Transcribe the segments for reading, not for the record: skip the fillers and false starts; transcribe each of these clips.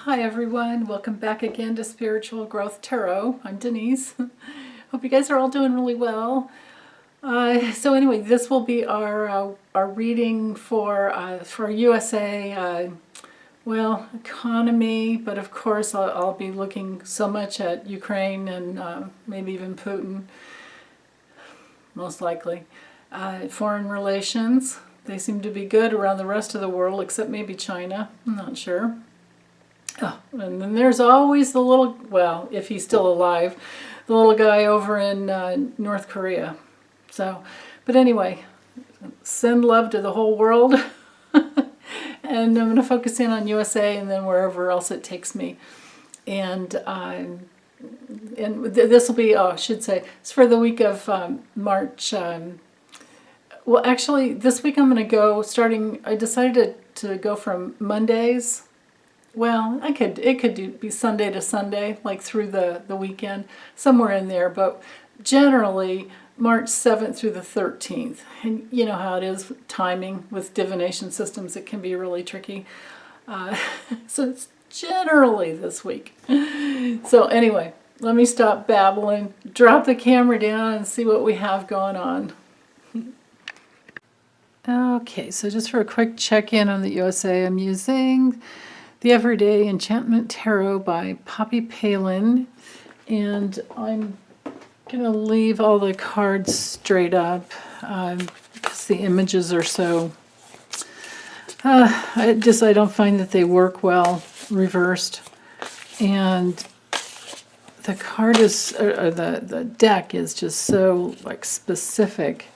Hi everyone, welcome back again to Spiritual Growth Tarot. I'm Denise. Hope you guys are all doing really well. So anyway, this will be our reading for USA, economy, but of course I'll be looking so much at Ukraine and maybe even Putin, most likely. Foreign relations, they seem to be good around the rest of the world, except maybe China, I'm not sure. Oh, and then there's always the little, well, if he's still alive, the little guy over in North Korea. So, but anyway, send love to the whole world. And I'm going to focus in on USA and then wherever else it takes me. And this will be, I should say, it's for the week of March. Well, actually, this week I'm going to go I decided to go from Mondays. Well, it could be Sunday to Sunday, like through the weekend, somewhere in there, but generally March 7th through the 13th. And you know how it is, timing with divination systems, it can be really tricky. So it's generally this week. So anyway, let me stop babbling, drop the camera down and see what we have going on. Okay, so just for a quick check-in on the USA, I'm using The Everyday Enchantment Tarot by Poppy Palin, and I'm going to leave all the cards straight up because the images are so, I don't find that they work well reversed, and the card is, the deck is just so like specific.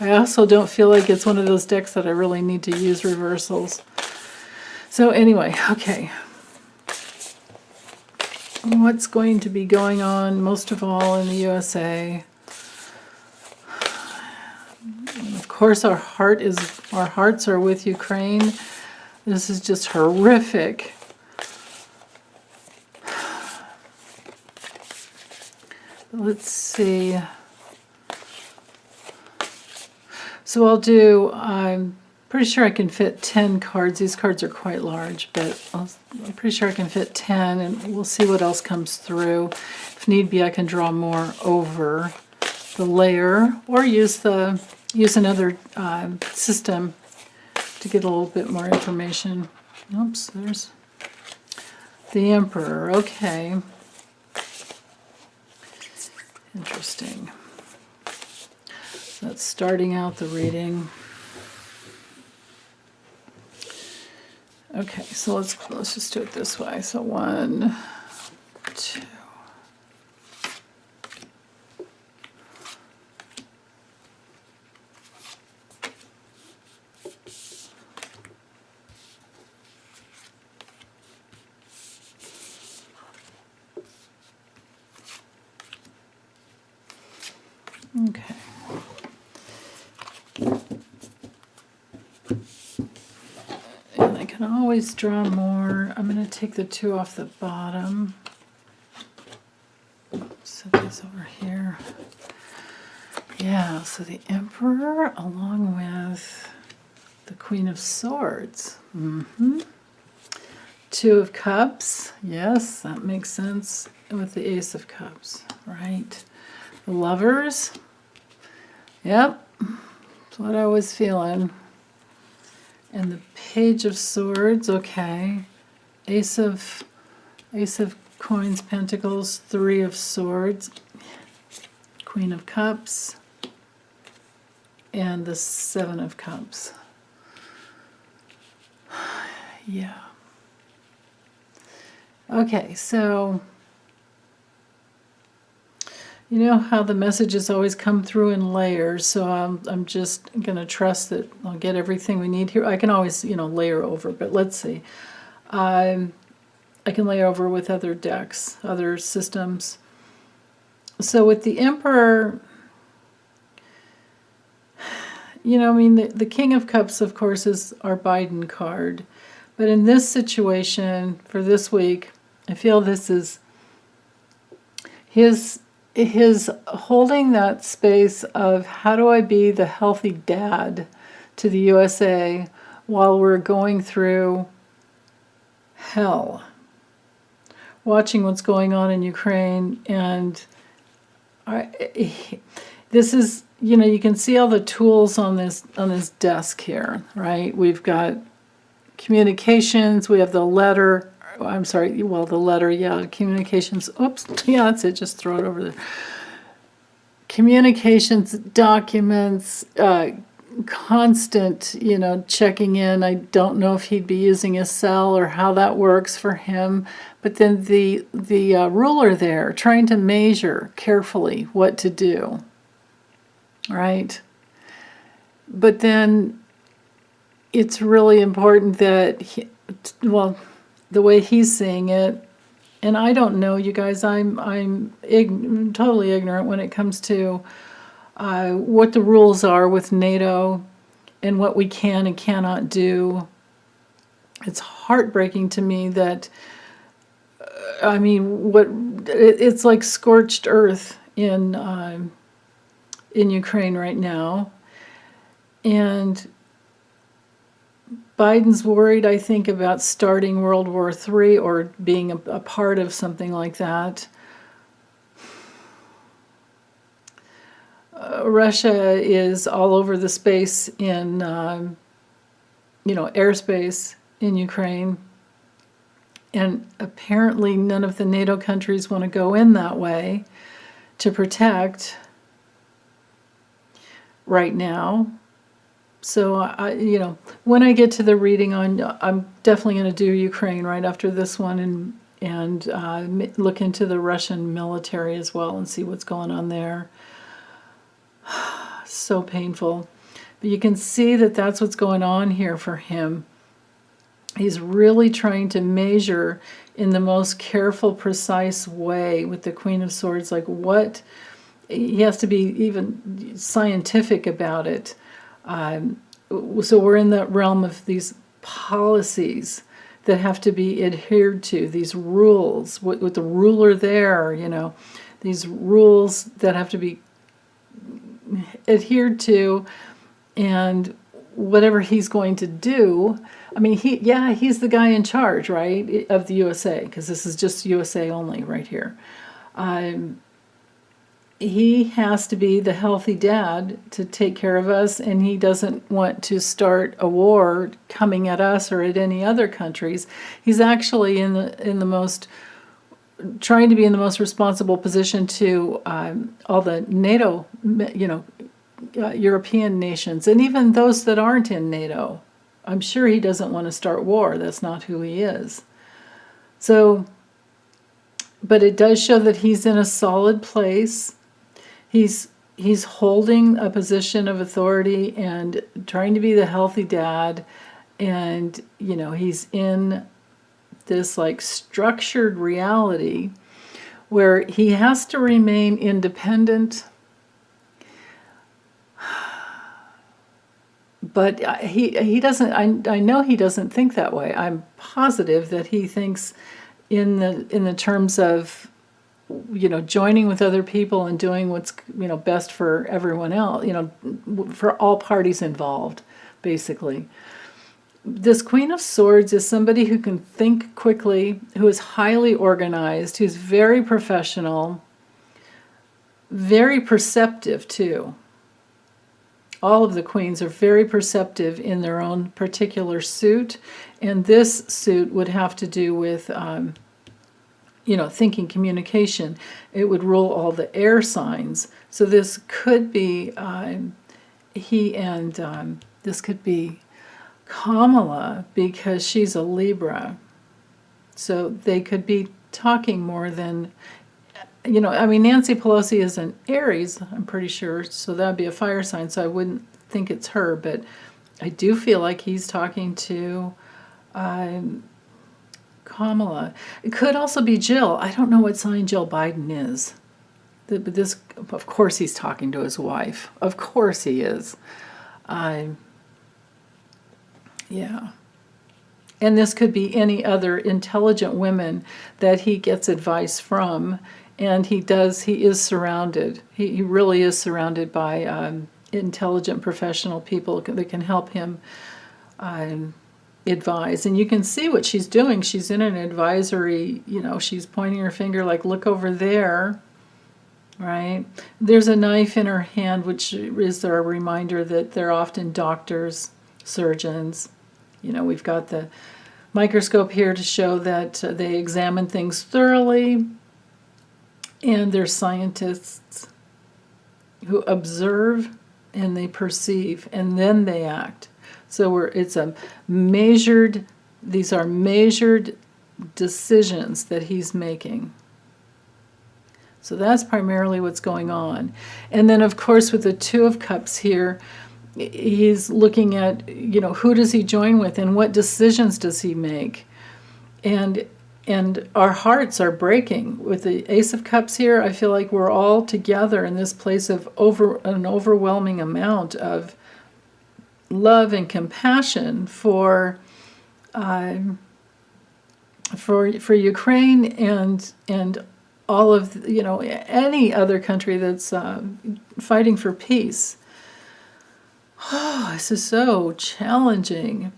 I also don't feel like it's one of those decks that I really need to use reversals. So anyway, okay. What's going to be going on most of all in the USA? And of course our hearts are with Ukraine. This is just horrific. Let's see. So I'm pretty sure I can fit 10 cards. These cards are quite large, but I'm pretty sure I can fit 10, and we'll see what else comes through. If need be, I can draw more over the layer, or use another system to get a little bit more information. Oops, there's the Emperor. Okay. Interesting. That's starting out the reading. Okay, so let's just do it this way. So 1, 2. Okay. And I can always draw more. I'm going to take the 2 off the bottom. Set these over here. Yeah, so the Emperor along with the Queen of Swords. 2 of Cups. Yes, that makes sense. With the Ace of Cups, right? The Lovers. Yep, that's what I was feeling. And the Page of Swords, okay. Ace of Coins, Pentacles, 3 of Swords, Queen of Cups, and the 7 of Cups. Yeah. Okay, so you know how the messages always come through in layers, so I'm just going to trust that I'll get everything we need here. I can always, layer over, but let's see. I can layer over with other decks, other systems. So with the Emperor, the King of Cups, of course, is our Biden card. But in this situation, for this week, I feel this is his holding that space of how do I be the healthy dad to the USA while we're going through hell, watching what's going on in Ukraine. And this is, you can see all the tools on this desk here, right? We've got communications, we have the letter, the letter, communications, oops, yeah, that's it, just throw it over there. Communications, documents, constant, checking in. I don't know if he'd be using a cell or how that works for him. But then the ruler there, trying to measure carefully what to do, right? But then it's really important that, the way he's seeing it, and I don't know, you guys, I'm totally ignorant when it comes to what the rules are with NATO and what we can and cannot do. It's heartbreaking to me that, it's like scorched earth in Ukraine right now. And Biden's worried, I think, about starting World War III or being a part of something like that. Russia is all over the space in, airspace in Ukraine. And apparently none of the NATO countries want to go in that way to protect right now. So, when I get to the reading I'm definitely going to do Ukraine right after this one and look into the Russian military as well and see what's going on there. So painful. But you can see that that's what's going on here for him. He's really trying to measure in the most careful, precise way with the Queen of Swords, like what, he has to be even scientific about it. So we're in the realm of these policies that have to be adhered to, these rules, with the ruler there, these rules that have to be adhered to, and whatever he's going to do. He's the guy in charge, right, of the USA, because this is just USA only right here. He has to be the healthy dad to take care of us, and he doesn't want to start a war coming at us or at any other countries. He's actually trying to be in the most responsible position to all the NATO, European nations, and even those that aren't in NATO. I'm sure he doesn't want to start war. That's not who he is. So, but it does show that he's in a solid place. He's holding a position of authority and trying to be the healthy dad, and he's in this like structured reality where he has to remain independent, but he doesn't. I know he doesn't think that way. I'm positive that he thinks in the terms of joining with other people and doing what's best for everyone else, for all parties involved, basically. This Queen of Swords is somebody who can think quickly, who is highly organized, who's very professional, very perceptive too. All of the queens are very perceptive in their own particular suit, and this suit would have to do with thinking, communication. It would rule all the air signs. So this could be this could be Kamala, because she's a Libra. So they could be talking more than, Nancy Pelosi is an Aries, I'm pretty sure, so that would be a fire sign, so I wouldn't think it's her, but I do feel like he's talking to Kamala. It could also be Jill. I don't know what sign Jill Biden is. But this, of course he's talking to his wife. Of course he is. Yeah. And this could be any other intelligent women that he gets advice from. And he is surrounded. He really is surrounded by intelligent professional people that can help him advise. And you can see what she's doing. She's in an advisory, she's pointing her finger like, look over there, right? There's a knife in her hand, which is a reminder that they're often doctors, surgeons. We've got the microscope here to show that they examine things thoroughly, and they're scientists who observe and they perceive, and then they act. So these are measured decisions that he's making. So that's primarily what's going on. And then, of course, with the Two of Cups here, he's looking at, who does he join with and what decisions does he make? And our hearts are breaking. With the Ace of Cups here, I feel like we're all together in this place of an overwhelming amount of love and compassion for Ukraine and all of any other country that's fighting for peace. Oh, this is so challenging.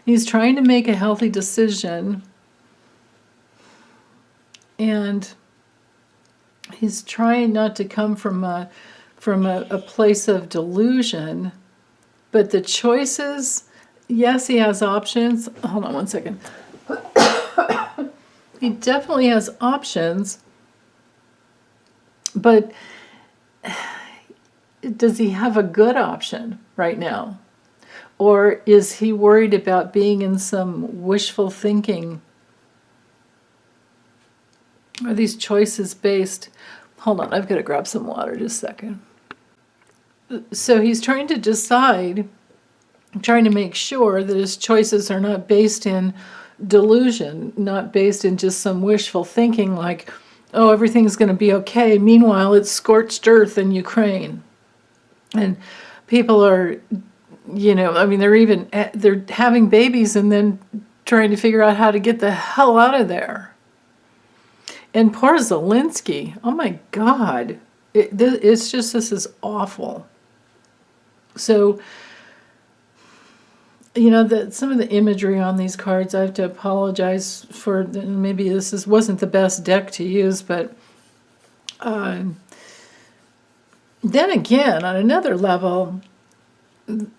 He's trying to make a healthy decision, and he's trying not to come from a place of delusion. But the choices, yes, he has options. Hold on one second. He definitely has options, but does he have a good option right now? Or is he worried about being in some wishful thinking? Are these choices based? Hold on, I've got to grab some water just a second. So he's trying to decide, trying to make sure that his choices are not based in delusion, not based in just some wishful thinking like, oh, everything's going to be okay. Meanwhile, it's scorched earth in Ukraine. And people are, they're having babies and then trying to figure out how to get the hell out of there. And poor Zelensky, oh my God, this is awful. So, some of the imagery on these cards, I have to apologize for. Maybe wasn't the best deck to use, but then again, on another level, and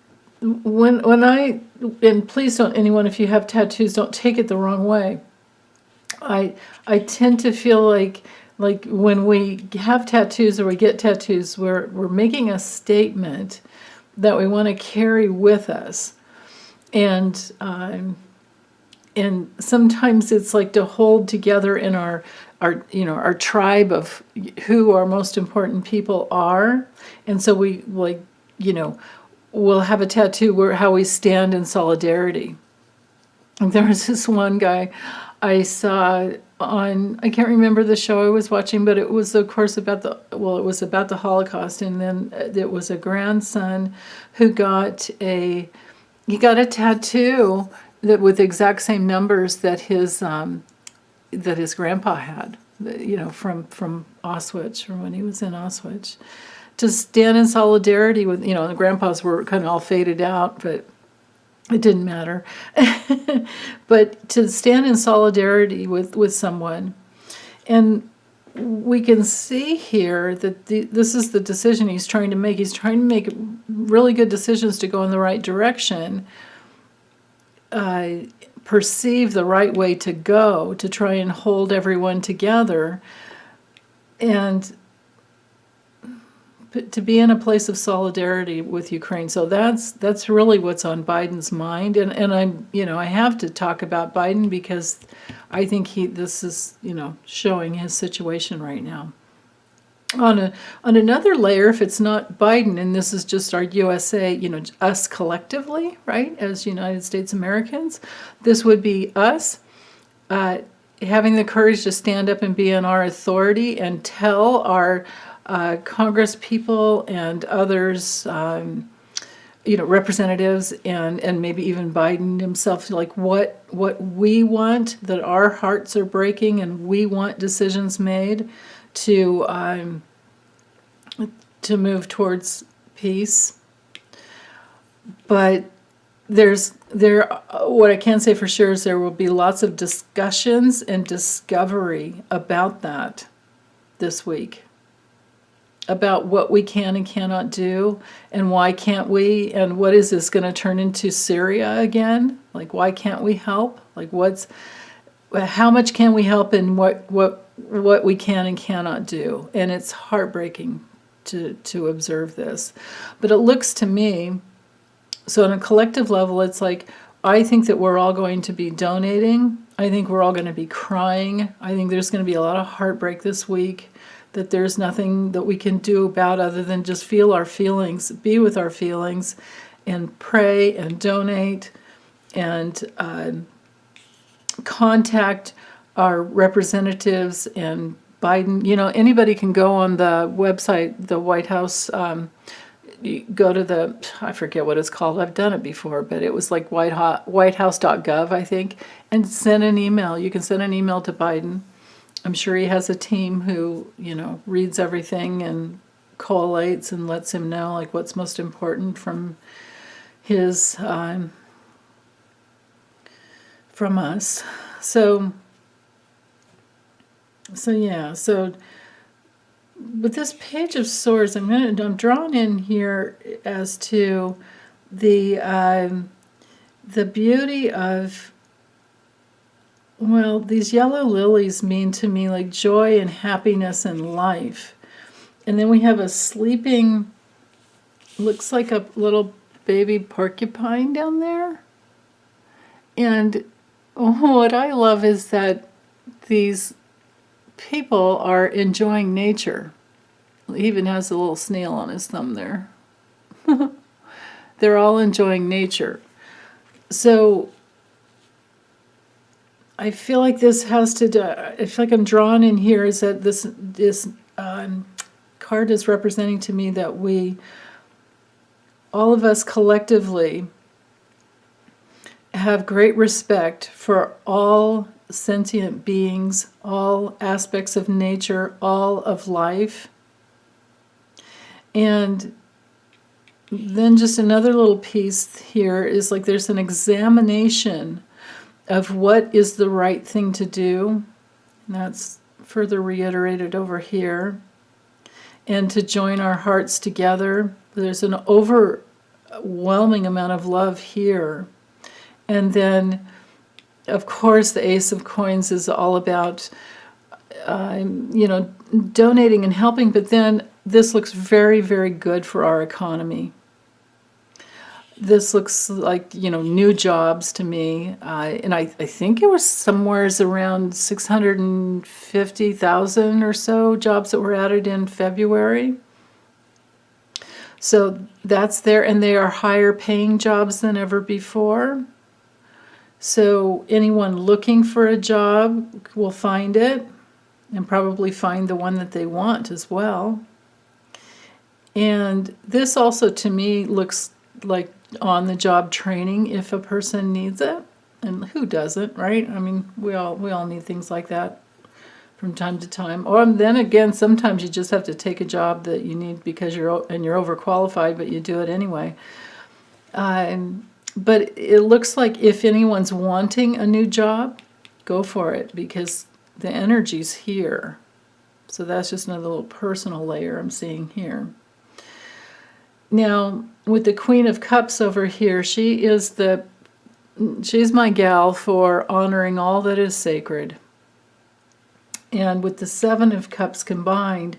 please don't, anyone, if you have tattoos, don't take it the wrong way. I tend to feel like when we have tattoos or we get tattoos, we're making a statement that we want to carry with us, and sometimes it's like to hold together in our tribe of who our most important people are, and so we we'll have a tattoo where how we stand in solidarity. And there was this one guy I saw on, I can't remember the show I was watching, but it was, of course, about the Holocaust, and then it was a grandson who got a tattoo that with the exact same numbers that his grandpa had, from Auschwitz, from when he was in Auschwitz, to stand in solidarity with, the grandpas were kind of all faded out, but it didn't matter. But to stand in solidarity with someone. And we can see here that this is the decision he's trying to make. He's trying to make really good decisions to go in the right direction, perceive the right way to go, to try and hold everyone together, and to be in a place of solidarity with Ukraine. So that's really what's on Biden's mind. And I have to talk about Biden because I think this is, showing his situation right now. On another layer, if it's not Biden, and this is just our USA, us collectively, right, as United States Americans, this would be us having the courage to stand up and be in our authority and tell our Congress people and others, representatives, and maybe even Biden himself, like what we want, that our hearts are breaking and we want decisions made to move towards peace. But what I can say for sure is there will be lots of discussions and discovery about that this week, about what we can and cannot do, and why can't we, and what is this going to turn into Syria again? Like, why can't we help? Like, how much can we help, and what we can and cannot do? And it's heartbreaking to observe this, but it looks to me, so on a collective level, it's like, I think that we're all going to be donating. I think we're all going to be crying. I think there's going to be a lot of heartbreak this week, that there's nothing that we can do about other than just feel our feelings, be with our feelings, and pray and donate and contact our representatives and Biden. You know, anybody can go on the website, the White House, you go to I forget what it's called. I've done it before, but it was like whitehouse.gov, I think, and send an email. You can send an email to Biden. I'm sure he has a team who, reads everything and collates and lets him know like what's most important from his from us. So with this Page of Swords, I'm drawn in here as to the beauty of, well, these yellow lilies mean to me like joy and happiness and life. And then we have a sleeping, looks like a little baby porcupine down there. And what I love is that these people are enjoying nature. He even has a little snail on his thumb there. They're all enjoying nature. So I feel like this has to do, I feel like I'm drawn in here is that this card is representing to me that all of us collectively have great respect for all sentient beings, all aspects of nature, all of life. And then just another little piece here is like there's an examination of what is the right thing to do. And that's further reiterated over here. And to join our hearts together. There's an overwhelming amount of love here. And then, of course, the Ace of Coins is all about, donating and helping. But then this looks very, very good for our economy. This looks like, new jobs to me. And I think it was somewhere around 650,000 or so jobs that were added in February. So that's there. And they are higher paying jobs than ever before. So anyone looking for a job will find it and probably find the one that they want as well. And this also to me looks like on-the-job training if a person needs it. And who doesn't, right? I mean, we all need things like that from time to time. Or then again, sometimes you just have to take a job that you need because you're overqualified, but you do it anyway. But it looks like if anyone's wanting a new job, go for it because the energy's here. So that's just another little personal layer I'm seeing here. Now, with the Queen of Cups over here, she's my gal for honoring all that is sacred. And with the Seven of Cups combined,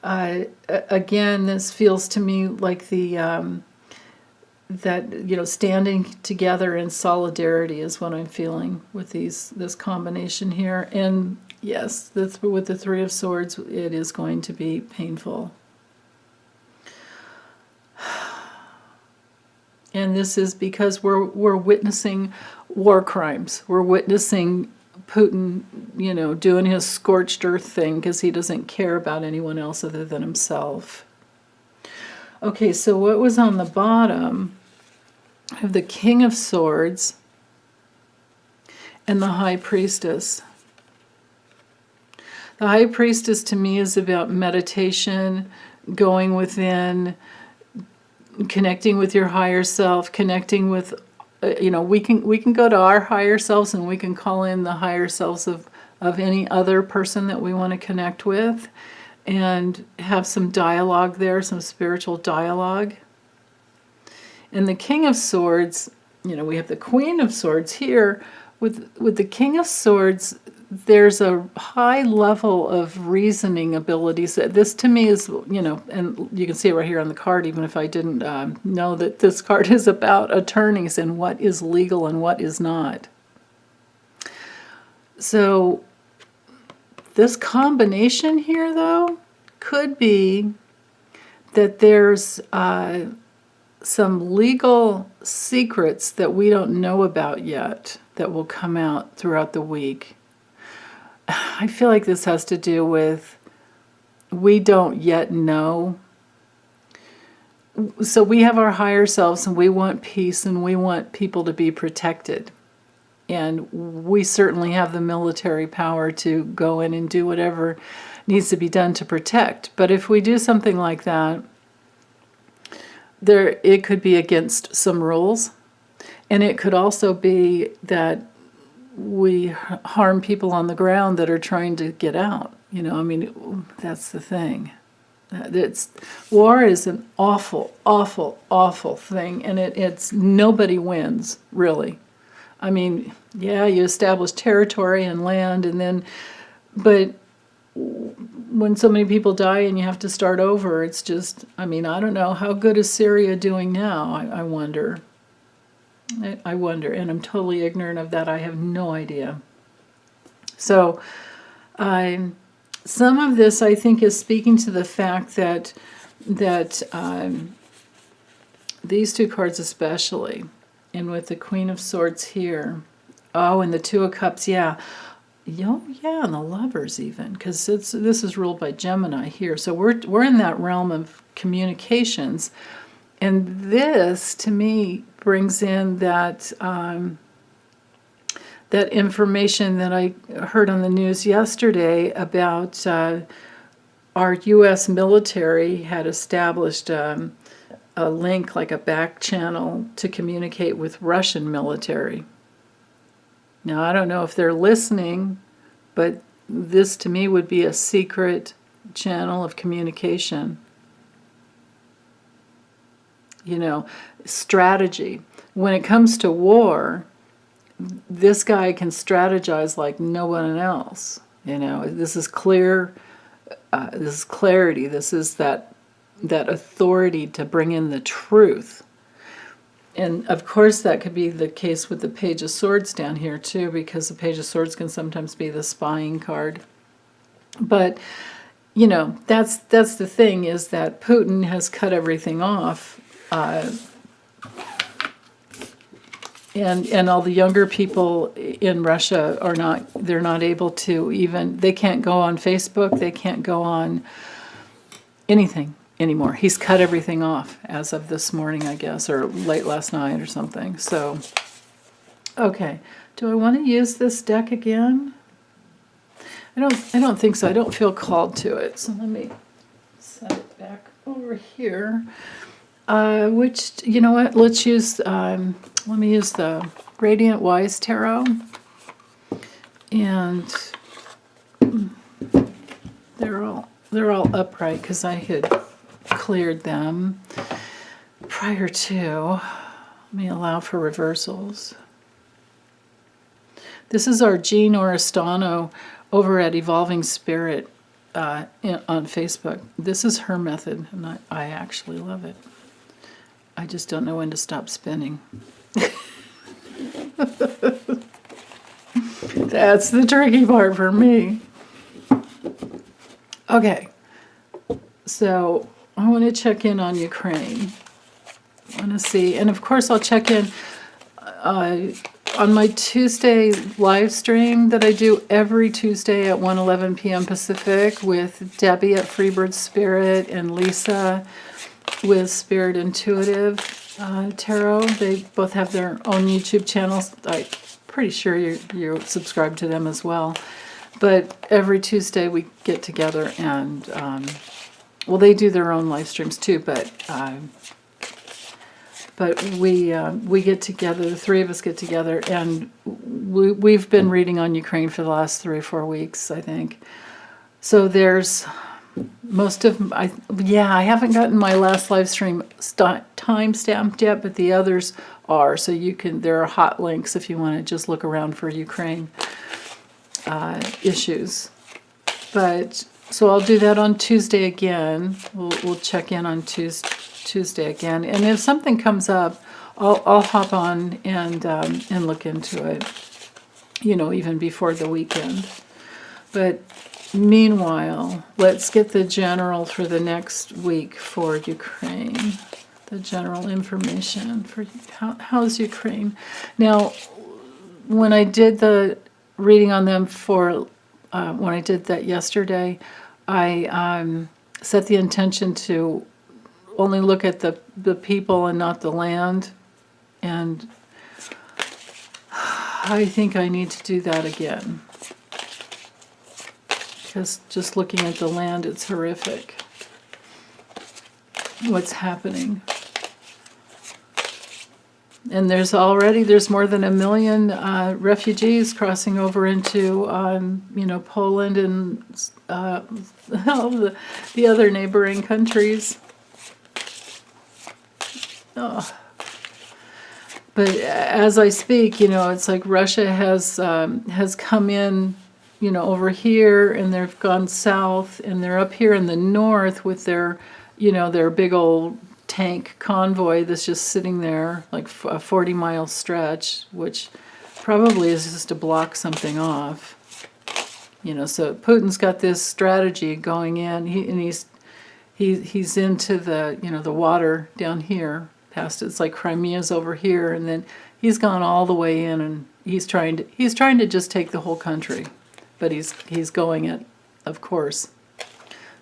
again, this feels to me like standing together in solidarity is what I'm feeling with this combination here. And yes, with the Three of Swords, it is going to be painful. And this is because we're witnessing war crimes. We're witnessing Putin, doing his scorched earth thing because he doesn't care about anyone else other than himself. Okay, so what was on the bottom? I have the King of Swords and the High Priestess. The High Priestess to me is about meditation, going within, connecting with your higher self, connecting with we can go to our higher selves, and we can call in the higher selves of any other person that we want to connect with, and have some dialogue there, some spiritual dialogue. And the King of Swords, we have the Queen of Swords here. With the King of Swords, there's a high level of reasoning abilities. This to me is, and you can see it right here on the card, even if I didn't know that this card is about attorneys and what is legal and what is not. So this combination here, though, could be that there's some legal secrets that we don't know about yet that will come out throughout the week. I feel like this has to do with we don't yet know. So we have our higher selves, and we want peace, and we want people to be protected. And we certainly have the military power to go in and do whatever needs to be done to protect. But if we do something like that, it could be against some rules. And it could also be that we harm people on the ground that are trying to get out. That's the thing. War is an awful, awful, awful thing, and it's nobody wins, really. Yeah, you establish territory and land, but when so many people die and you have to start over, it's just, I don't know, how good is Syria doing now? I wonder. I wonder, and I'm totally ignorant of that. I have no idea. So, some of this, I think, is speaking to the fact that these two cards especially, and with the Queen of Swords here, and the Two of Cups, yeah, and the Lovers even, because this is ruled by Gemini here. So we're in that realm of communications, and this to me brings in that that information that I heard on the news yesterday about our U.S. military had established a link, like a back channel, to communicate with Russian military. Now, I don't know if they're listening, but this to me would be a secret channel of communication. Strategy. When it comes to war, this guy can strategize like no one else. This is clear. This is clarity. This is that authority to bring in the truth. And of course, that could be the case with the Page of Swords down here too, because the Page of Swords can sometimes be the spying card. But that's the thing, is that Putin has cut everything off. And all the younger people in Russia they're not able to they can't go on Facebook, they can't go on anything anymore. He's cut everything off as of this morning, I guess, or late last night or something. So, okay. Do I want to use this deck again? I don't think so. I don't feel called to it. So let me set it back over here. You know what? Let's use, let me use the Radiant Wise Tarot. And they're all upright because I had cleared them prior to. Let me allow for reversals. This is our Jean Oristano over at Evolving Spirit on Facebook. This is her method, and I actually love it. I just don't know when to stop spinning. That's the tricky part for me. Okay, so I want to check in on Ukraine. I want to see, and of course I'll check in on my Tuesday live stream that I do every Tuesday at 1:11 p.m. Pacific with Debbie at Freebird Spirit and Lisa with Spirit Intuitive Tarot. They both have their own YouTube channels. I'm pretty sure you subscribe to them as well. But every Tuesday we get together and, well, they do their own live streams too, but but we get together, the three of us get together, and we've been reading on Ukraine for the last 3 or 4 weeks, I think. So there's I haven't gotten my last live stream time stamped yet, but the others are. So there are hot links if you want to just look around for Ukraine issues. But so I'll do that on Tuesday again. We'll check in on Tuesday again, and if something comes up, I'll hop on and look into it. Even before the weekend. But meanwhile, let's get the general for the next week for Ukraine. The general information for how's Ukraine. Now, when I did the reading on them when I did that yesterday, I set the intention to only look at the people and not the land. And I think I need to do that again. Because just looking at the land, it's horrific what's happening. And there's more than 1 million refugees crossing over into, Poland and the other neighboring countries. Oh. But as I speak, it's like Russia has come in, over here, and they've gone south, and they're up here in the north with their big old tank convoy that's just sitting there, like a 40-mile stretch, which probably is just to block something off. So Putin's got this strategy going in, he's into the water down here, past it's like Crimea's over here, and then he's gone all the way in, and he's trying to just take the whole country. But he's going it, of course,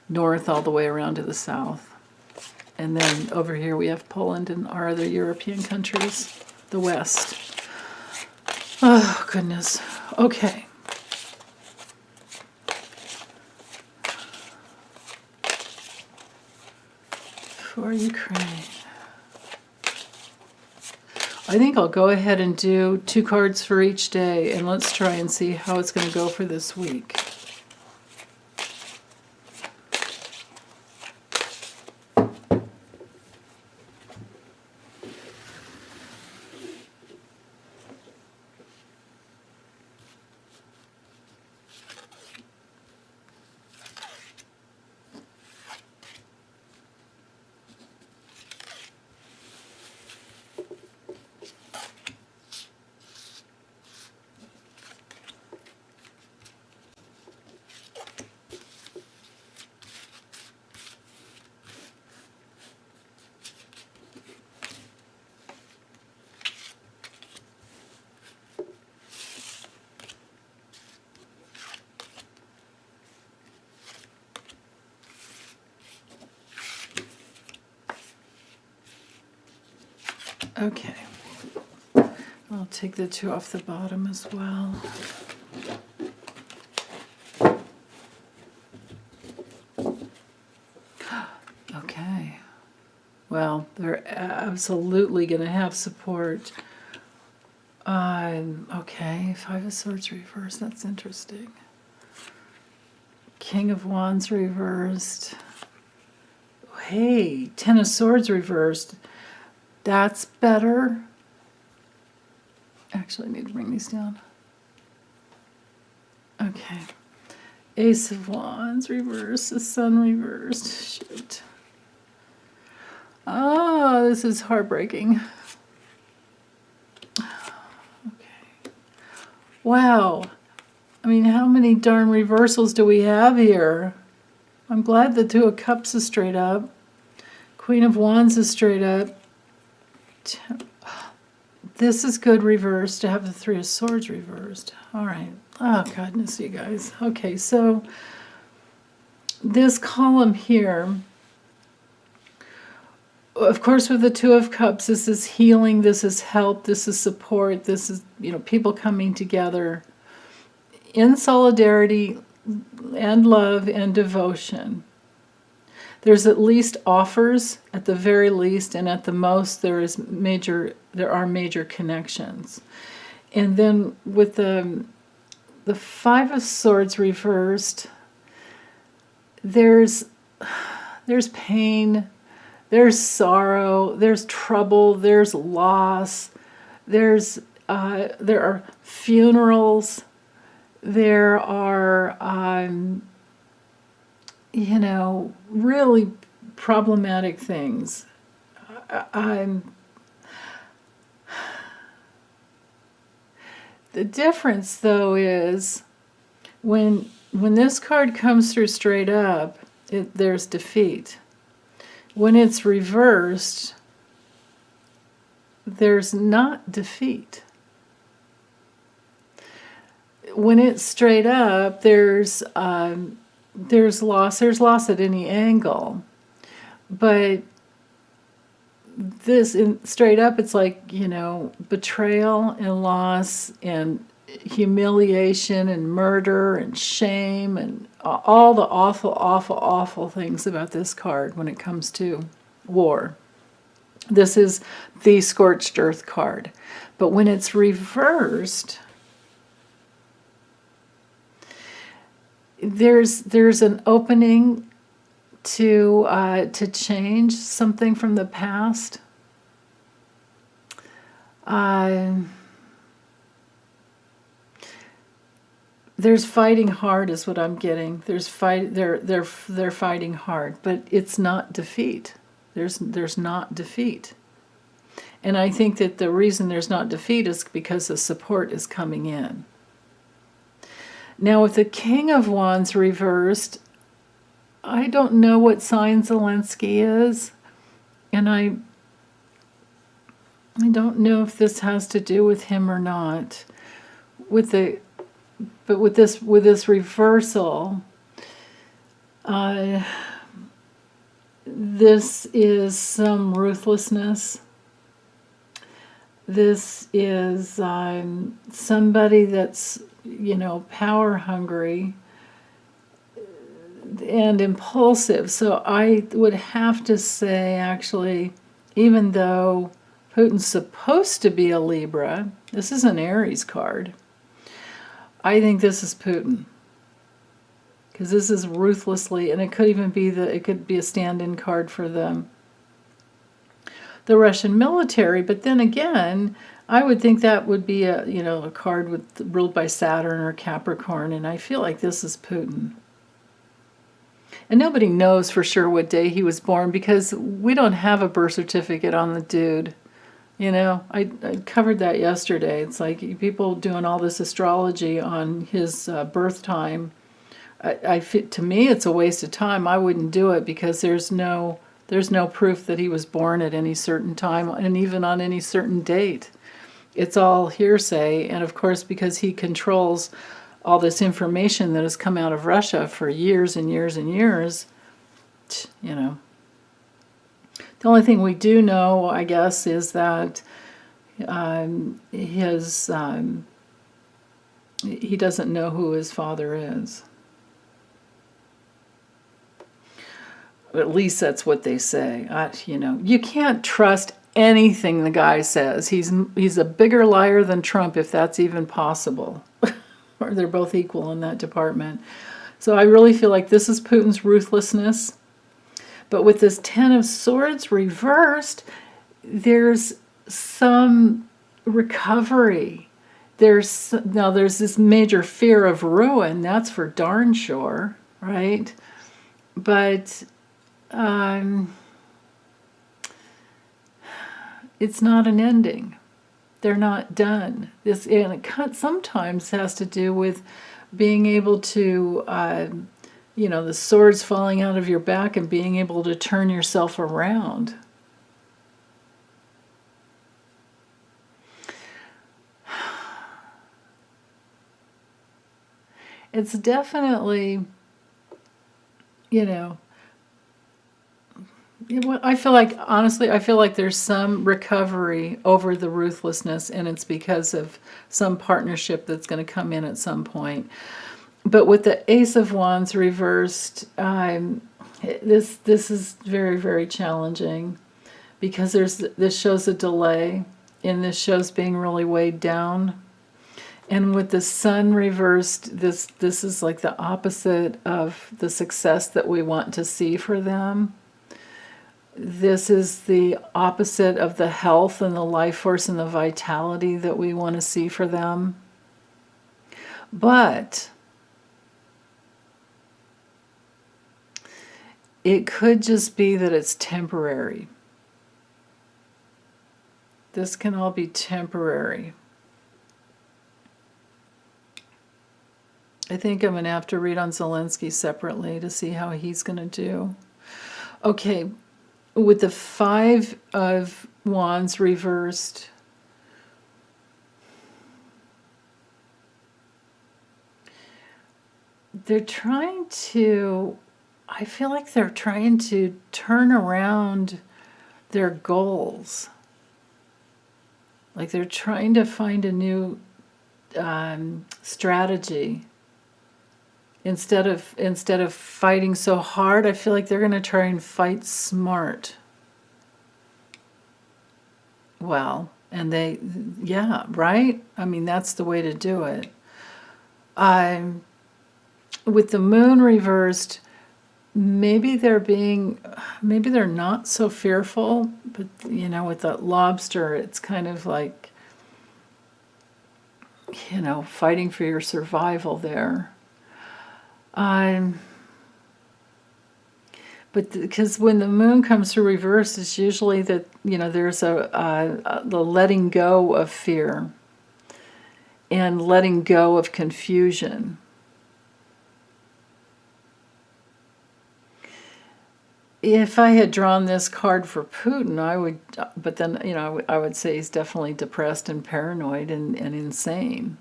north all the way around to the south. And then over here we have Poland and our other European countries, the west. Oh, goodness. Okay. For Ukraine. I think I'll go ahead and do 2 cards for each day, and let's try and see how it's going to go for this week. Okay, I'll take the 2 off the bottom as well. Okay, well, they're absolutely going to have support. Okay, 5 of Swords reversed, that's interesting. King of Wands reversed. Hey, 10 of Swords reversed. That's better. Actually, I need to bring these down. Okay. Ace of Wands reversed. The Sun reversed. Shoot. Oh, this is heartbreaking. Okay. Wow. I mean, how many darn reversals do we have here? I'm glad the 2 of Cups is straight up. Queen of Wands is straight up. This is good reversed to have the 3 of Swords reversed. All right. Oh, goodness, you guys. Okay, so this column here, of course, with the 2 of Cups, this is healing, this is help, this is support, this is, people coming together in solidarity and love and devotion. There's at least offers, at the very least, and at the most there are major connections. And then with the Five of Swords reversed, there's pain, there's sorrow, there's trouble, there's loss, there are funerals, there are really problematic things. The difference, though, is when this card comes through straight up, there's defeat. When it's reversed, there's not defeat. When it's straight up, there's loss. There's loss at any angle, but this straight up, it's like, betrayal and loss and humiliation and murder and shame and all the awful, awful, awful things about this card when it comes to war. This is the scorched earth card. But when it's reversed, there's an opening to change something from the past. There's fighting hard, is what I'm getting. They're fighting hard, but it's not defeat. There's not defeat, and I think that the reason there's not defeat is because the support is coming in. Now, with the King of Wands reversed, I don't know what sign Zelensky is, and I don't know if this has to do with him or not. But with this reversal, this is some ruthlessness. This is somebody that's power hungry and impulsive. So I would have to say, actually, even though Putin's supposed to be a Libra, this is an Aries card. I think this is Putin, because this is ruthlessly, and it could even be a stand-in card for the Russian military. But then again, I would think that would be a card ruled by Saturn or Capricorn, and I feel like this is Putin. And nobody knows for sure what day he was born, because we don't have a birth certificate on the dude. I covered that yesterday. It's like people doing all this astrology on his birth time. To me, it's a waste of time. I wouldn't do it, because there's no proof that he was born at any certain time, and even on any certain date. It's all hearsay, and of course, because he controls all this information that has come out of Russia for years and years and years, The only thing we do know, I guess, is that he doesn't know who his father is. At least that's what they say. You can't trust anything the guy says. He's a bigger liar than Trump, if that's even possible. Or they're both equal in that department. So I really feel like this is Putin's ruthlessness. But with this Ten of Swords reversed, there's some recovery. There's this major fear of ruin. That's for darn sure, right? But it's not an ending. They're not done. And it sometimes has to do with being able to, the swords falling out of your back and being able to turn yourself around. It's definitely, I feel like there's some recovery over the ruthlessness, and it's because of some partnership that's going to come in at some point. But with the Ace of Wands reversed, This is very, very challenging because this shows a delay, and this shows being really weighed down. And with the sun reversed, this is like the opposite of the success that we want to see for them. This is the opposite of the health and the life force and the vitality that we want to see for them. But it could just be that it's temporary. This can all be temporary. I think I'm going to have to read on Zelensky separately to see how he's going to do. Okay, with the Five of Wands reversed, they're trying to, I feel like they're trying to turn around their goals. Like they're trying to find a new strategy. Instead of fighting so hard, I feel like they're going to try and fight smart. Well, and yeah, right? I mean, that's the way to do it. With the moon reversed, maybe they're not so fearful, but with that lobster, it's kind of like, fighting for your survival there. But because when the moon comes to reverse, it's usually that there's the letting go of fear and letting go of confusion. If I had drawn this card for Putin, I would, but then I would say he's definitely depressed and paranoid and insane.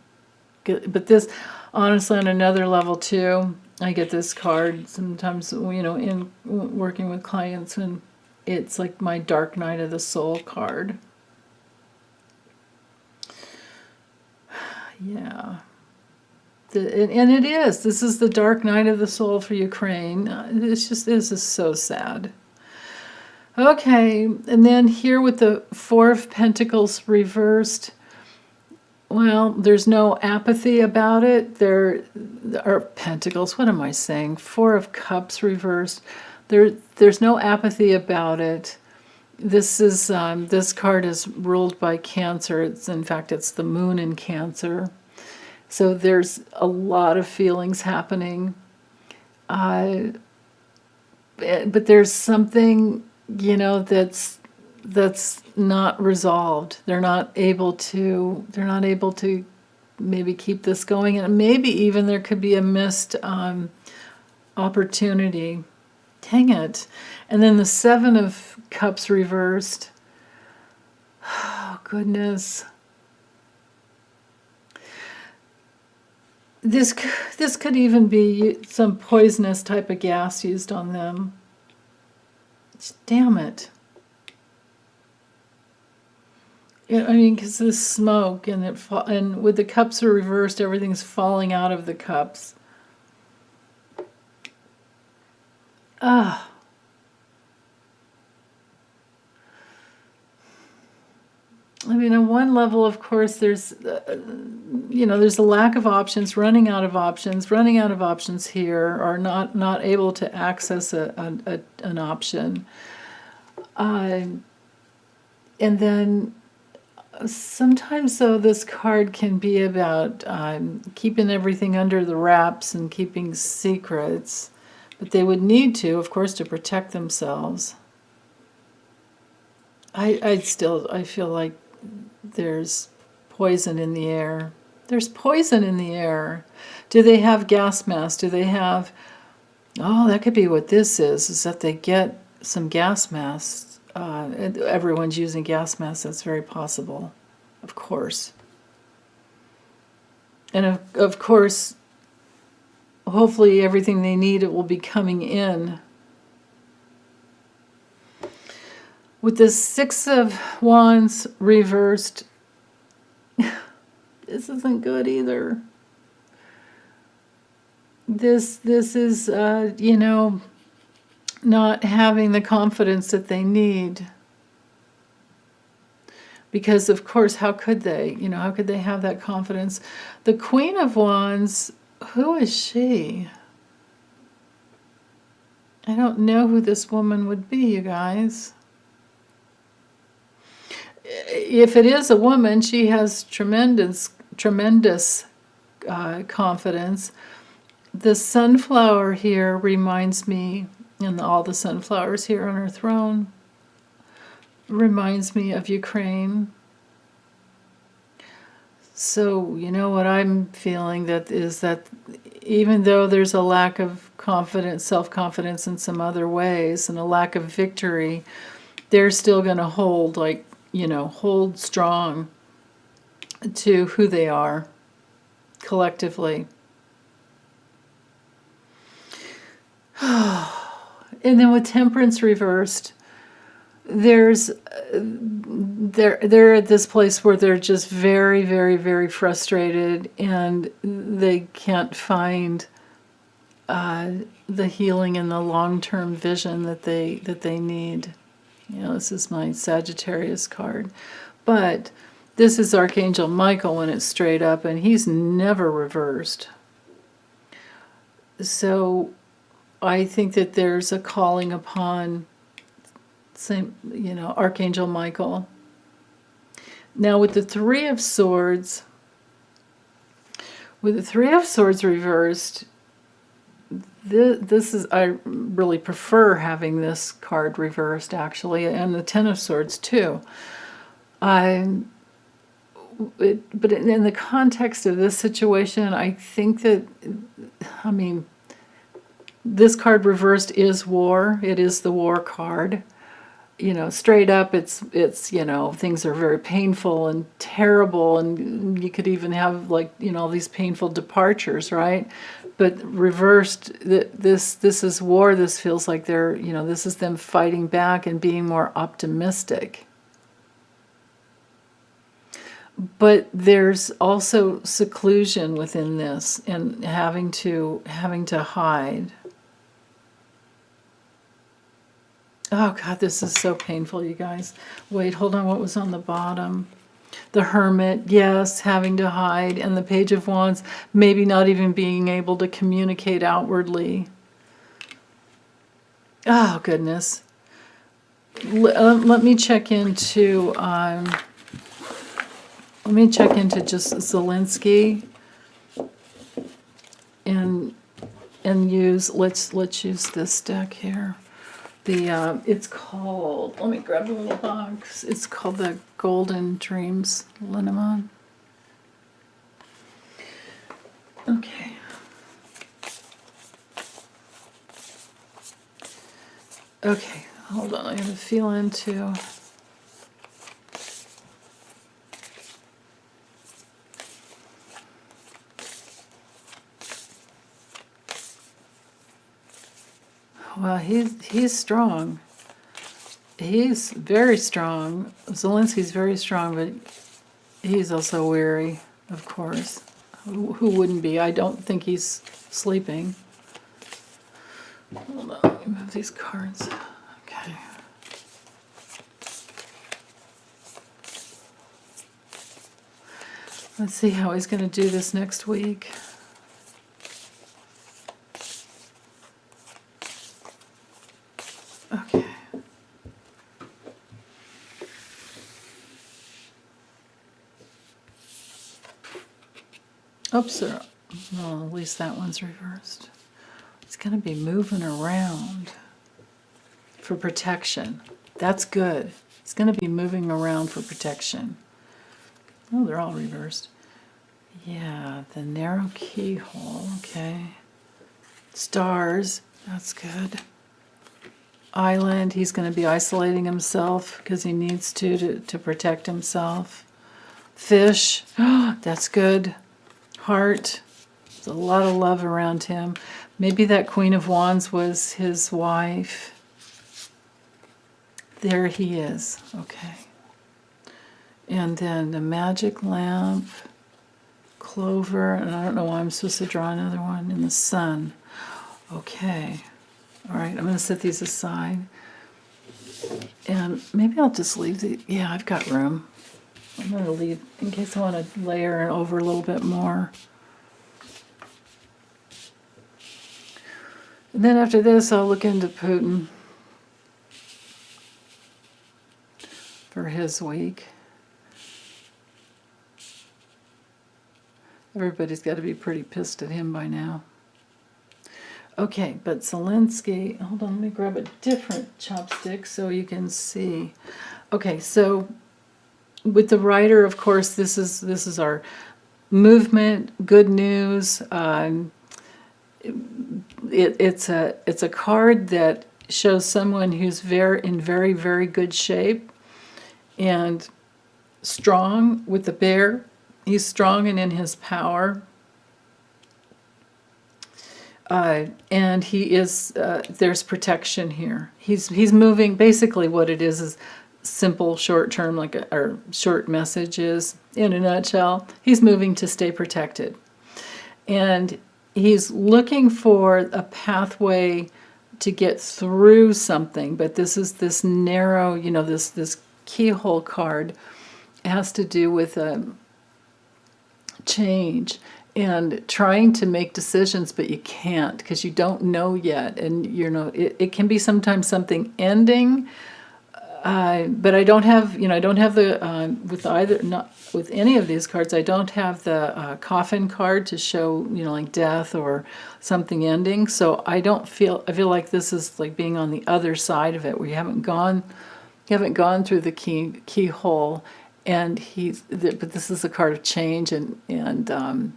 But this, honestly, on another level too, I get this card sometimes, in working with clients, and it's like my dark night of the soul card. Yeah. And it is. This is the dark night of the soul for Ukraine. This is so sad. Okay, and then here with the Four of Pentacles reversed, well, there's no apathy about it. There are Pentacles. What am I saying? Four of Cups reversed. There's no apathy about it. This is this card is ruled by Cancer. In fact, it's the moon in Cancer. So there's a lot of feelings happening. But there's something, that's not resolved. They're not able to maybe keep this going, and maybe even there could be a missed opportunity. Dang it. And then the Seven of Cups reversed. Oh, goodness. This could even be some poisonous type of gas used on them. Damn it. I mean, because this smoke and with the cups are reversed, everything's falling out of the cups. Ah. I mean, on one level, of course, there's a lack of options, running out of options here, or not able to access an option. And then sometimes, though, this card can be about keeping everything under the wraps and keeping secrets, but they would need to, of course, to protect themselves. I feel like there's poison in the air. There's poison in the air. Do they have gas masks? Do they have... Oh, that could be what this is that they get some gas masks. Everyone's using gas masks. That's very possible, of course. And of course, hopefully everything they need, it will be coming in. With the Six of Wands reversed, this isn't good either. This is, not having the confidence that they need. Because, of course, how could they? How could they have that confidence? The Queen of Wands, who is she? I don't know who this woman would be, you guys. If it is a woman, she has tremendous confidence. The sunflower here reminds me, and all the sunflowers here on her throne, reminds me of Ukraine. So, what I'm feeling that is that even though there's a lack of confidence, self-confidence in some other ways, and a lack of victory, they're still going to hold, hold strong to who they are collectively. And then with Temperance reversed, they're at this place where they're just very, very, very frustrated, and they can't find the healing and the long-term vision that they need. This is my Sagittarius card, but this is Archangel Michael when it's straight up, and he's never reversed. So I think that there's a calling upon Archangel Michael. Now with the Three of Swords reversed, this is, I really prefer having this card reversed, actually, and the Ten of Swords too. But in the context of this situation, I think that, this card reversed is war. It is the war card. Straight up, it's things are very painful and terrible, and you could even have all these painful departures, right? But reversed, this is war. This feels like they're, this is them fighting back and being more optimistic. But there's also seclusion within this, and having to hide. Oh God, this is so painful, you guys. Wait, hold on, what was on the bottom? The Hermit, yes, having to hide, and the Page of Wands, maybe not even being able to communicate outwardly. Oh goodness. Let me check into just Zelensky and use let's use this deck here. It's called, let me grab the little box. It's called the Golden Dreams Linimon. Okay. Okay, hold on. I gotta feel into. Well, he's strong. He's very strong. Zelensky's very strong, but he's also weary, of course. Who wouldn't be? I don't think he's sleeping. Hold on, let me move these cards. Okay. Let's see how he's going to do this next week. Okay. Oops, well, at least that one's reversed. It's going to be moving around for protection. That's good. It's going to be moving around for protection. Oh, they're all reversed. Yeah, the narrow keyhole. Okay. Stars. That's good. Island. He's going to be isolating himself because he needs to protect himself. Fish. That's good. Heart. There's a lot of love around him. Maybe that Queen of Wands was his wife. There he is. Okay. And then the magic lamp, clover, and I don't know why I'm supposed to draw another one, in the sun. Okay. All right, I'm going to set these aside. And maybe I'll just leave the, yeah, I've got room. I'm going to leave in case I want to layer it over a little bit more. And then after this, I'll look into Putin for his week. Everybody's got to be pretty pissed at him by now. Okay, but Zelensky, hold on, let me grab a different chopstick so you can see. Okay, so with the writer, of course, this is our movement, good news. It's a card that shows someone who's in very, very good shape and strong with the bear. He's strong and in his power. And he is, there's protection here. He's moving, basically what it is simple, short term, or short messages. In a nutshell, he's moving to stay protected. And he's looking for a pathway to get through something, but this is this narrow, this keyhole card. It has to do with change and trying to make decisions, but you can't because you don't know yet. And it can be sometimes something ending, but I don't have the with any of these cards. I don't have the coffin card to show like death or something ending. So I feel like this is like being on the other side of it, where you haven't gone through the keyhole, and but this is a card of change and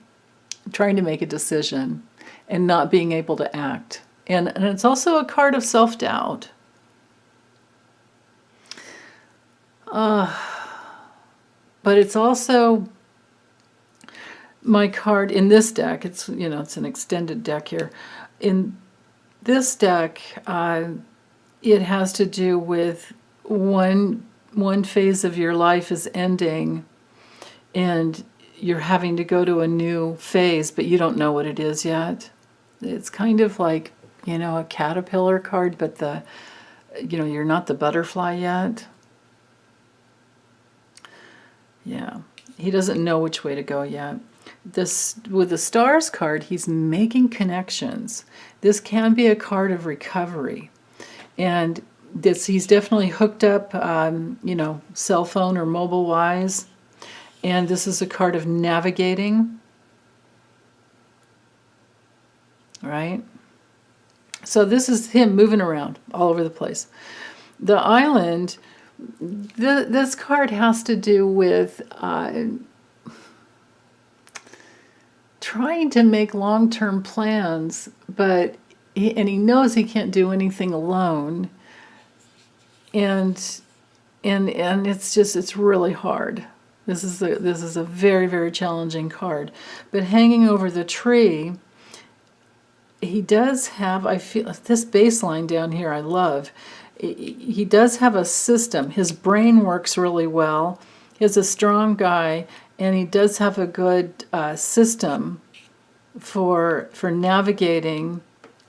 trying to make a decision and not being able to act. And it's also a card of self-doubt. But it's also my card in this deck. It's it's an extended deck here. In this deck, it has to do with one phase of your life is ending, and you're having to go to a new phase, but you don't know what it is yet. It's kind of like a caterpillar card, but you're not the butterfly yet. Yeah, he doesn't know which way to go yet. With the stars card, he's making connections. This can be a card of recovery, and he's definitely hooked up, cell phone or mobile wise. And this is a card of navigating, right? So this is him moving around all over the place. The island. This card has to do with trying to make long-term plans, but he knows he can't do anything alone, and it's really hard. This is a very, very challenging card. But hanging over the tree, he does have, I feel, this baseline down here I love. He does have a system. His brain works really well. He's a strong guy, and he does have a good system for navigating,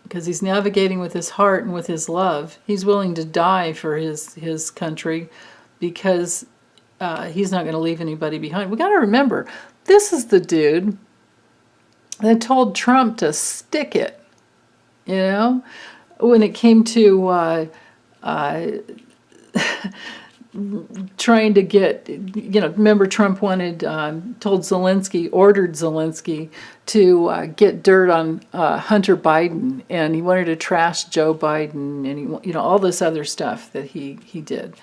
because he's navigating with his heart and with his love. He's willing to die for his country because he's not going to leave anybody behind. We got to remember, this is the dude that told Trump to stick it, when it came to trying to get, remember Trump ordered Zelensky to get dirt on Hunter Biden, and he wanted to trash Joe Biden, and he, all this other stuff that he did.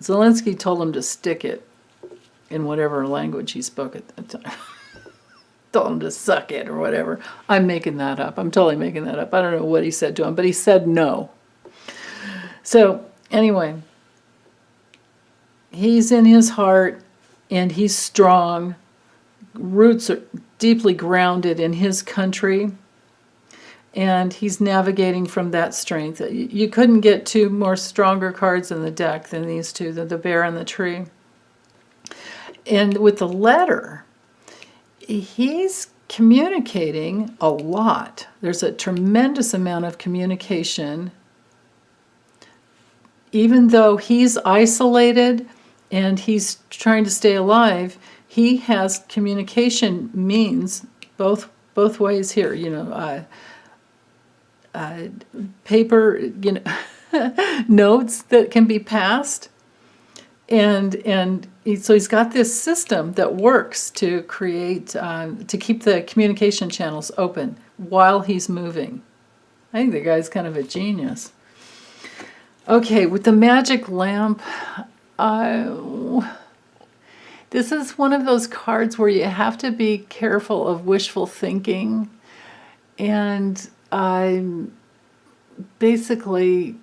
Zelensky told him to stick it in whatever language he spoke at the time. Told him to suck it or whatever. I'm making that up. I'm totally making that up. I don't know what he said to him, but he said no. So anyway, he's in his heart and he's strong. Roots are deeply grounded in his country, and he's navigating from that strength. You couldn't get two more stronger cards in the deck than these two, the bear and the tree. And with the letter, he's communicating a lot. There's a tremendous amount of communication. Even though he's isolated and he's trying to stay alive, he has communication means both ways here. Paper, notes that can be passed, so he's got this system that works to create to keep the communication channels open while he's moving. I think the guy's kind of a genius. Okay, with the magic lamp, this is one of those cards where you have to be careful of wishful thinking, and basically,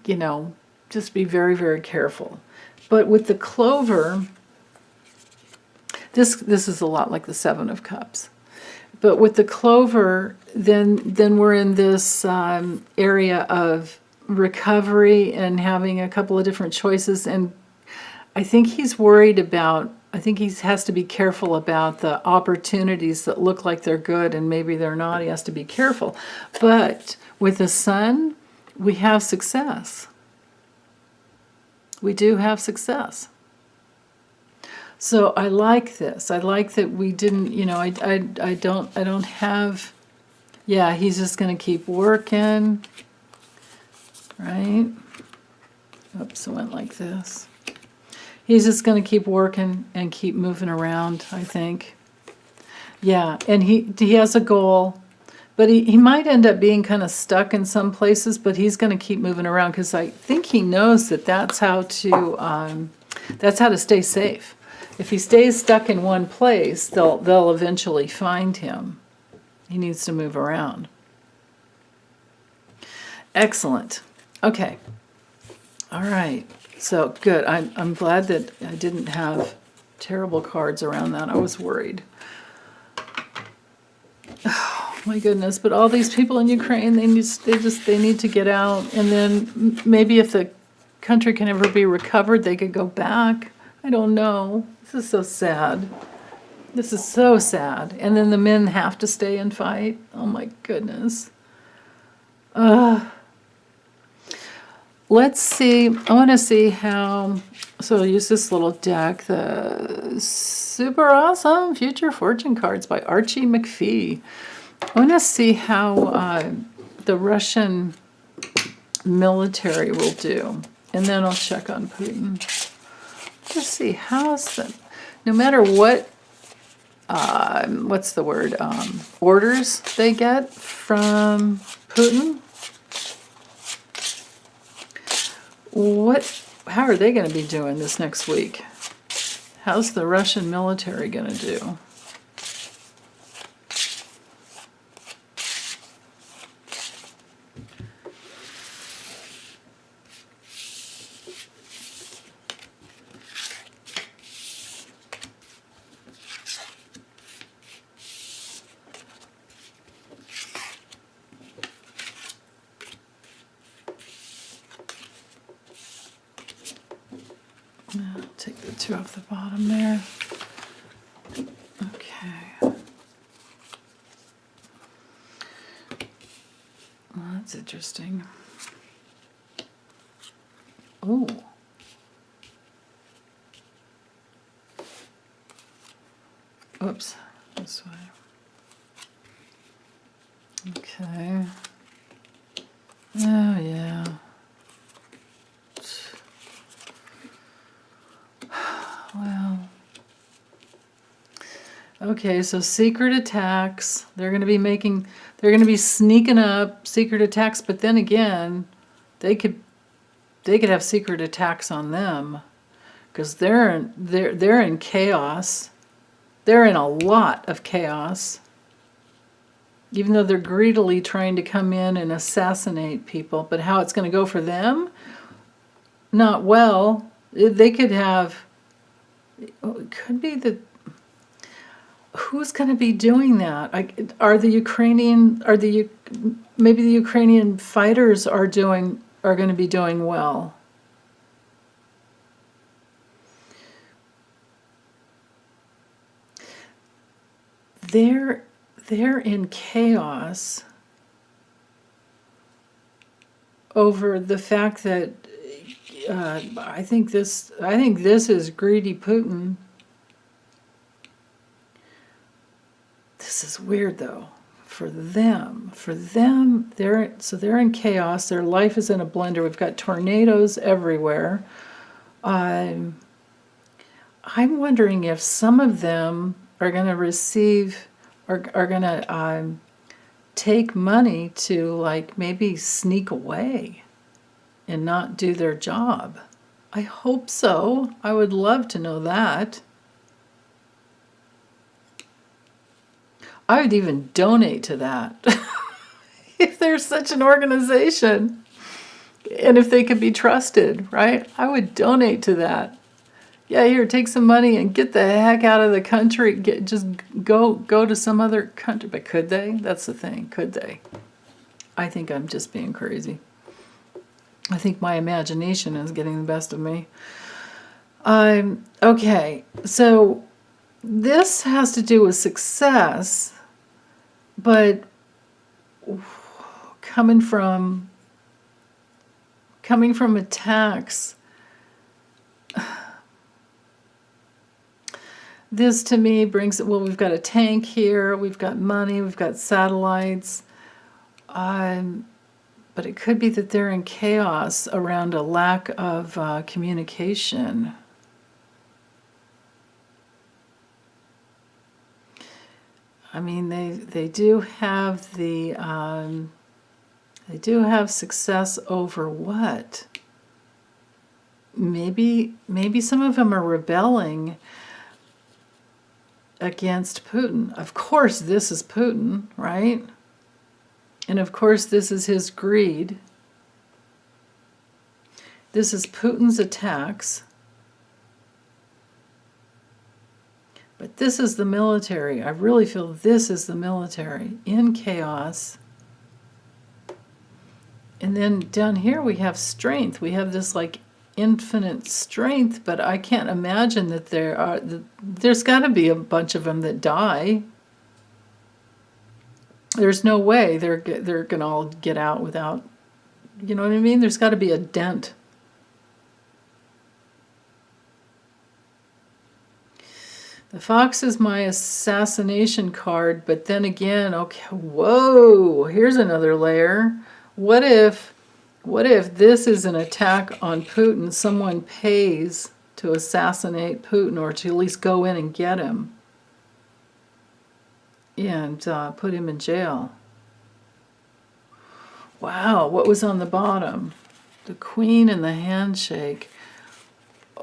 just be very, very careful. But with the clover, this is a lot like the Seven of Cups. But with the clover, then we're in this area of recovery and having a couple of different choices. And I think he's worried about, I think he has to be careful about the opportunities that look like they're good and maybe they're not. He has to be careful. But with the sun, we have success. We do have success. So I like this. I like that we didn't, I don't have, yeah, he's just going to keep working, right? Oops, it went like this. He's just going to keep working and keep moving around, I think. Yeah, and he has a goal, but he might end up being kind of stuck in some places, but he's going to keep moving around because I think he knows that that's how to stay safe. If he stays stuck in one place, they'll eventually find him. He needs to move around. Excellent. Okay. All right. So good. I'm glad that I didn't have terrible cards around that. I was worried. Oh my goodness! But all these people in Ukraine, they need to get out, and then maybe if the country can ever be recovered, they could go back. I don't know. This is so sad. This is so sad. And then the men have to stay and fight. Oh my goodness. Let's see. I want to see how. So I'll use this little deck, the super awesome Future Fortune cards by Archie McPhee. I want to see how the Russian military will do. And then I'll check on Putin. Let's see, how's that? No matter what, what's the word, orders they get from Putin, how are they going to be doing this next week? How's the Russian military going to do? I'll take the two off the bottom there. Okay. Well, that's interesting. Oh. Oops. This way. Okay. Oh, yeah. Well, okay, so secret attacks. They're going to be sneaking up secret attacks, but then again, they could have secret attacks on them because they're in chaos. They're in a lot of chaos. Even though they're greedily trying to come in and assassinate people, but how it's going to go for them? Not well. They could have. It could be that. Who's going to be doing that? Maybe the Ukrainian fighters are going to be doing well. they're in chaos over the fact that I think this is greedy Putin. This is weird though. For them, they're in chaos. Their life is in a blender. We've got tornadoes everywhere. I'm wondering if some of them are going to receive, are going to take money to like maybe sneak away and not do their job. I hope so. I would love to know that. I would even donate to that. If there's such an organization and if they could be trusted, right? I would donate to that. Yeah, here, take some money and get the heck out of the country. Just go to some other country. But could they? That's the thing. Could they? I think I'm just being crazy. I think my imagination is getting the best of me. Okay, so this has to do with success, but coming from attacks. This to me brings, well, we've got a tank here, we've got money, we've got satellites, but it could be that they're in chaos around a lack of communication. I mean, they do have the they do have success over what? Maybe some of them are rebelling against Putin. Of course, this is Putin, right? And of course, this is his greed. This is Putin's attacks. But this is the military. I really feel this is the military in chaos. And then down here we have strength. We have this like infinite strength, but I can't imagine that there's got to be a bunch of them that die. There's no way they're going to all get out without, you know what I mean? There's got to be a dent. The fox is my assassination card, but then again, okay, whoa, here's another layer. What if this is an attack on Putin? Someone pays to assassinate Putin or to at least go in and get him and put him in jail. Wow, what was on the bottom? The Queen and the handshake.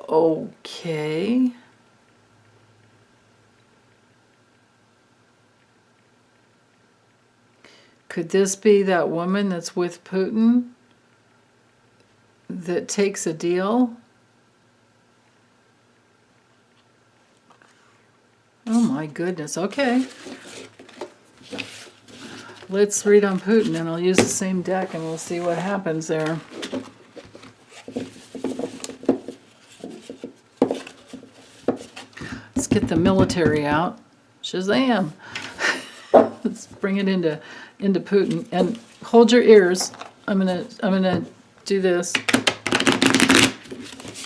Okay. Could this be that woman that's with Putin that takes a deal? Oh my goodness, okay. Let's read on Putin and I'll use the same deck and we'll see what happens there. Let's get the military out. Shazam! Let's bring it into Putin and hold your ears. I'm gonna do this.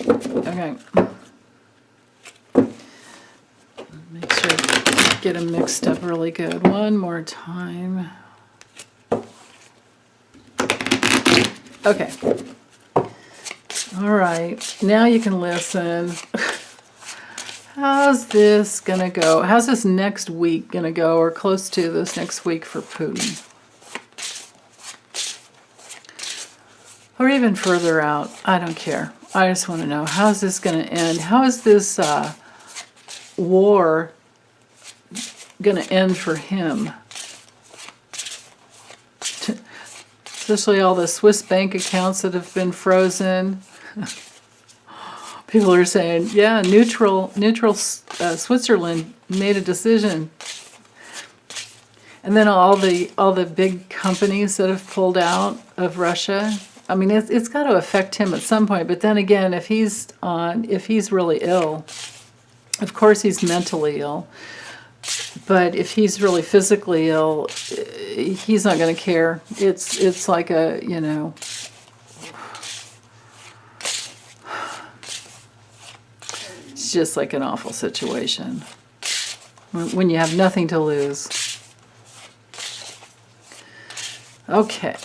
Okay. Make sure I get them mixed up really good. One more time. Okay. All right. Now you can listen. How's this gonna go? How's this next week gonna go, or close to this next week for Putin? Or even further out, I don't care. I just want to know, how's this gonna end? How is this war gonna end for him? Especially all the Swiss bank accounts that have been frozen. People are saying, yeah, neutral Switzerland made a decision. And then all the big companies that have pulled out of Russia. I mean, it's got to affect him at some point. But then again, if he's really ill, of course he's mentally ill. But if he's really physically ill, he's not going to care. It's like a, you know, it's just like an awful situation when you have nothing to lose. Okay.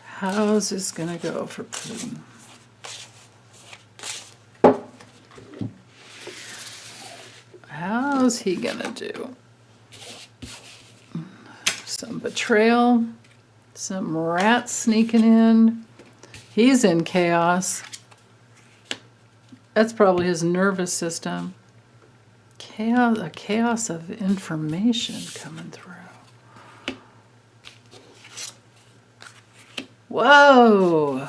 How's this going to go for Putin? How's he going to do? Some betrayal. Some rats sneaking in. He's in chaos. That's probably his nervous system. Chaos, a chaos of information coming through. Whoa!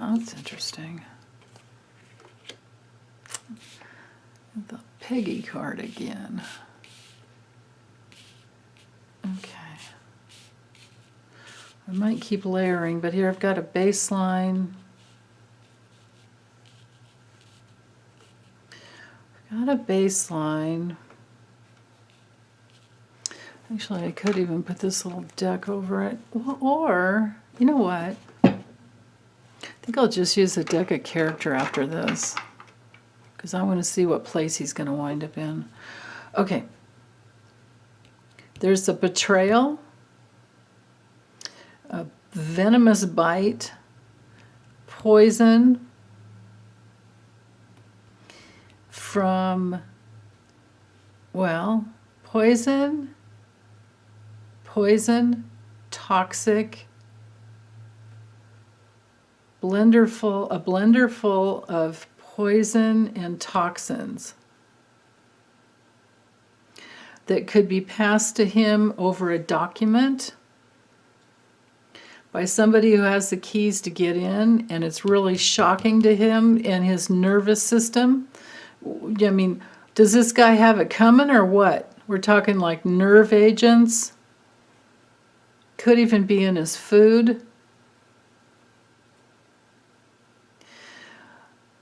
That's interesting. The Peggy card again. Okay. I might keep layering, but here I've got a baseline. I've got a baseline. Actually, I could even put this little deck over it. Or, you know what? I think I'll just use a deck of character after this, because I want to see what place he's going to wind up in. Okay. There's a betrayal, a venomous bite, poison from, well, poison, toxic, a blender full of poison and toxins that could be passed to him over a document by somebody who has the keys to get in, and it's really shocking to him and his nervous system. I mean, does this guy have it coming or what? We're talking like nerve agents. Could even be in his food.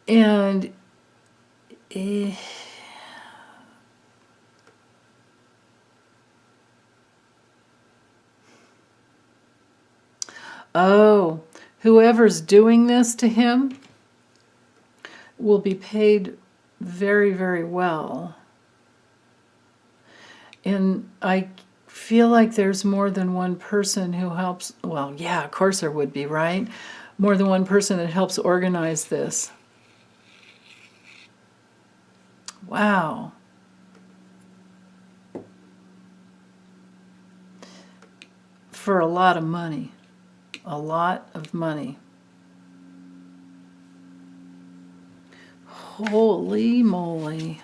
And oh, whoever's doing this to him will be paid very, very well. And I feel like there's more than one person who helps. Well, yeah, of course there would be, right? More than one person that helps organize this. Wow. For a lot of money. A lot of money. Holy moly.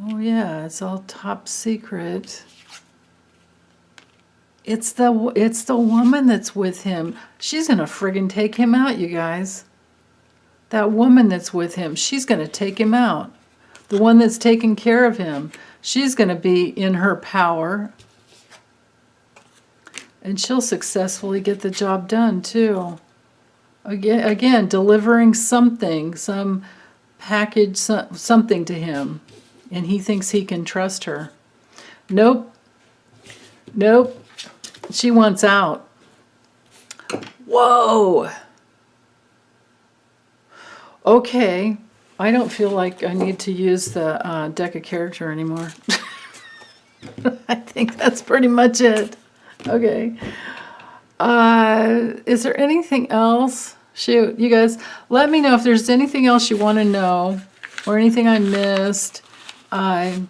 Oh yeah, it's all top secret. It's the woman that's with him. She's gonna friggin' take him out, you guys. That woman that's with him, she's gonna take him out. The one that's taking care of him, she's gonna be in her power. And she'll successfully get the job done too. Again, delivering something, some package, something to him. And he thinks he can trust her. Nope. Nope. She wants out. Whoa. Okay. I don't feel like I need to use the deck of character anymore. I think that's pretty much it. Okay. Is there anything else? Shoot, you guys, let me know if there's anything else you want to know or anything I missed. And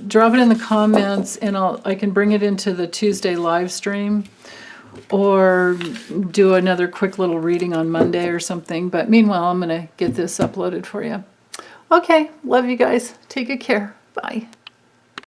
drop it in the comments, and I can bring it into the Tuesday live stream or do another quick little reading on Monday or something. But meanwhile, I'm going to get this uploaded for you. Okay, love you guys. Take good care. Bye.